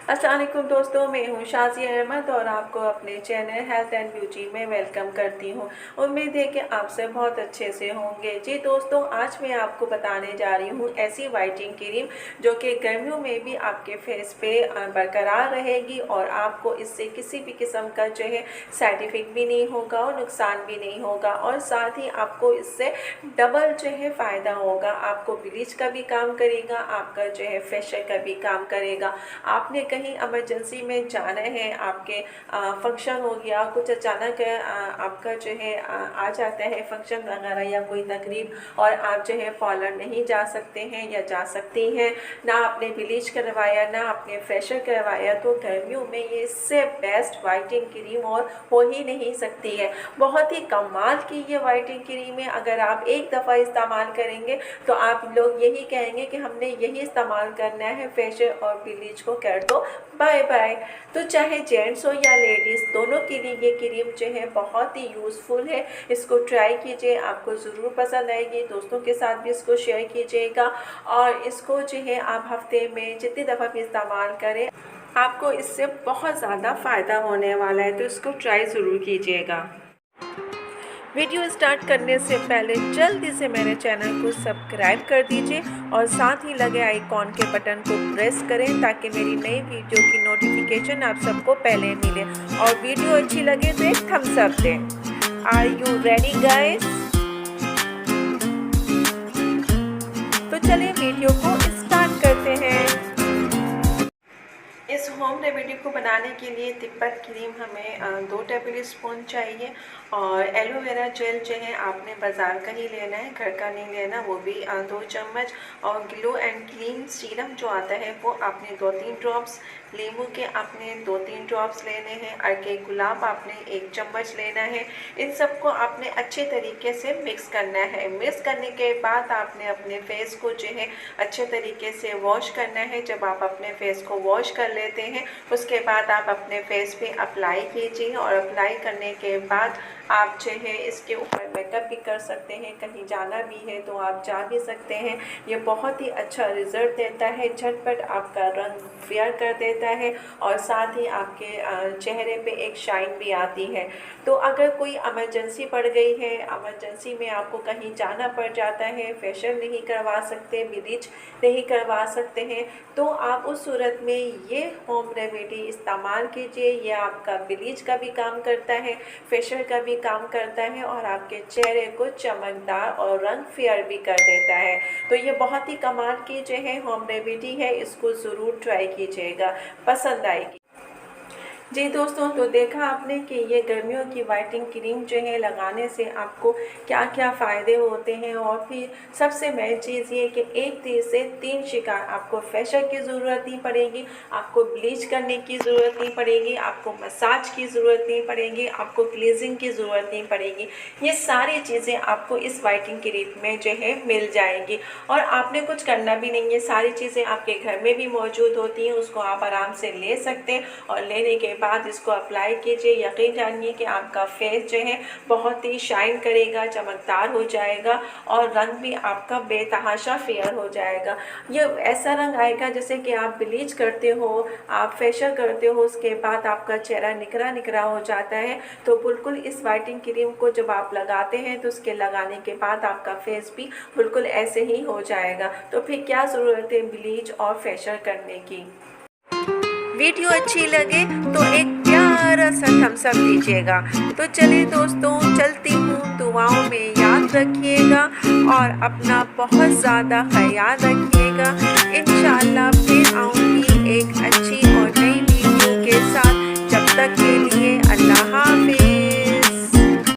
अस्सलाम वालेकुम दोस्तों, मैं हूँ शाज़िया अहमद और आपको अपने चैनल हेल्थ एंड ब्यूटी में वेलकम करती हूँ। उम्मीद है कि आप सब बहुत अच्छे से होंगे। जी दोस्तों, आज मैं आपको बताने जा रही हूँ ऐसी वाइटनिंग क्रीम जो कि गर्मियों में भी आपके फेस पे बरकरार रहेगी और आपको इससे किसी भी किस्म का जो है साइड इफ़ेक्ट भी नहीं होगा और नुकसान भी नहीं होगा, और साथ ही आपको इससे डबल जो है फ़ायदा होगा। आपको ब्लीच का भी काम करेगा, आपका जो है फेशियल का भी काम करेगा। आपने कहीं इमरजेंसी में जाना है, आपके फंक्शन हो गया कुछ अचानक आपका जो है आ जाता है फंक्शन वगैरह या कोई तकरीब, और आप जो है पार्लर नहीं जा सकते हैं या जा सकती हैं, ना आपने ब्लीच करवाया ना आपने फेशियल करवाया, तो गर्मियों में ये इससे बेस्ट वाइटनिंग क्रीम और हो ही नहीं सकती है। बहुत ही कमाल की ये वाइटनिंग क्रीम है। अगर आप एक दफ़ा इस्तेमाल करेंगे तो आप लोग यही कहेंगे कि हमने यही इस्तेमाल करना है, फेशियल और ब्लीच को कर दो बाय बाय। तो चाहे जेंट्स हो या लेडीज़, दोनों के लिए ये क्रीम जो है बहुत ही यूज़फुल है। इसको ट्राई कीजिए, आपको ज़रूर पसंद आएगी। दोस्तों के साथ भी इसको शेयर कीजिएगा और इसको जो है आप हफ्ते में जितनी दफ़ा भी इस्तेमाल करें, आपको इससे बहुत ज़्यादा फ़ायदा होने वाला है। तो इसको ट्राई ज़रूर कीजिएगा। वीडियो स्टार्ट करने से पहले जल्दी से मेरे चैनल को सब्सक्राइब कर दीजिए और साथ ही लगे आइकॉन के बटन को प्रेस करें ताकि मेरी नई वीडियो की नोटिफिकेशन आप सबको पहले मिले, और वीडियो अच्छी लगे तो एक थम्स अप दें। Are you ready guys? तो चलिए वीडियो को स्टार्ट करते हैं। इस होम रेमेडी को बनाने के लिए तिब्बत क्रीम हमें 2 टेबल स्पून चाहिए, और एलोवेरा जेल जो है आपने बाज़ार का ही लेना है, घर का नहीं लेना, वो भी 2 चम्मच, और ग्लो एंड क्लीन सीरम जो आता है वो आपने 2-3 ड्रॉप्स, नींबू के आपने 2-3 ड्रॉप्स लेने हैं, अर्के गुलाब आपने 1 चम्मच लेना है। इन सबको आपने अच्छे तरीके से मिक्स करना है। मिक्स करने के बाद आपने अपने फेस को जो है अच्छे तरीके से वॉश करना है। जब आप अपने फेस को वॉश कर लेते हैं उसके बाद आप अपने फेस पे अप्लाई कीजिए, और अप्लाई करने के बाद आप जो है इसके ऊपर मेकअप भी कर सकते हैं। कहीं जाना भी है तो आप जा भी सकते हैं। ये बहुत ही अच्छा रिज़ल्ट देता है, झटपट आपका रंग फेयर कर देता है और साथ ही आपके चेहरे पे एक शाइन भी आती है। तो अगर कोई इमरजेंसी पड़ गई है, इमरजेंसी में आपको कहीं जाना पड़ जाता है, फेशियल नहीं करवा सकते, ब्लीच नहीं करवा सकते हैं, तो आप उस सूरत में ये होम रेमेडी इस्तेमाल कीजिए। ये आपका ब्लीच का भी काम करता है, फेशियल का भी काम करता है, और आपके चेहरे को चमकदार और रंग फेयर भी कर देता है। तो ये बहुत ही कमाल की जो है होम रेमेडी है, इसको ज़रूर ट्राई कीजिएगा, पसंद आएगी। जी दोस्तों, तो देखा आपने कि ये गर्मियों की वाइटनिंग क्रीम जो है लगाने से आपको क्या क्या फ़ायदे होते हैं, और फिर सबसे मेन चीज़ ये कि 1 से 3 शिकार आपको फेशियल की ज़रूरत नहीं पड़ेगी, आपको ब्लीच करने की ज़रूरत नहीं पड़ेगी, आपको मसाज की ज़रूरत नहीं पड़ेगी, आपको क्लीजिंग की ज़रूरत नहीं पड़ेगी। ये सारी चीज़ें आपको इस वाइटनिंग क्रीम में जो है मिल जाएंगी, और आपने कुछ करना भी नहीं है। सारी चीज़ें आपके घर में भी मौजूद होती हैं, उसको आप आराम से ले सकते हैं, और लेने के बाद इसको अप्लाई कीजिए। यकीन जानिए कि आपका फेस जो है बहुत ही शाइन करेगा, चमकदार हो जाएगा, और रंग भी आपका बेतहाशा फेयर हो जाएगा। ये ऐसा रंग आएगा जैसे कि आप ब्लीच करते हो, आप फेशियल करते हो, उसके बाद आपका चेहरा निखरा निखरा हो जाता है। तो बिल्कुल इस वाइटनिंग क्रीम को जब आप लगाते हैं तो उसके लगाने के बाद आपका फेस भी बिल्कुल ऐसे ही हो जाएगा। तो फिर क्या ज़रूरत है ब्लीच और फेशियल करने की। वीडियो अच्छी लगे तो एक प्यारा सा थम्स अप दीजिएगा। तो चलिए दोस्तों, चलती हूँ, दुआओं में याद रखिएगा और अपना बहुत ज़्यादा ख्याल रखिएगा। इंशाअल्लाह फिर आऊँगी एक अच्छी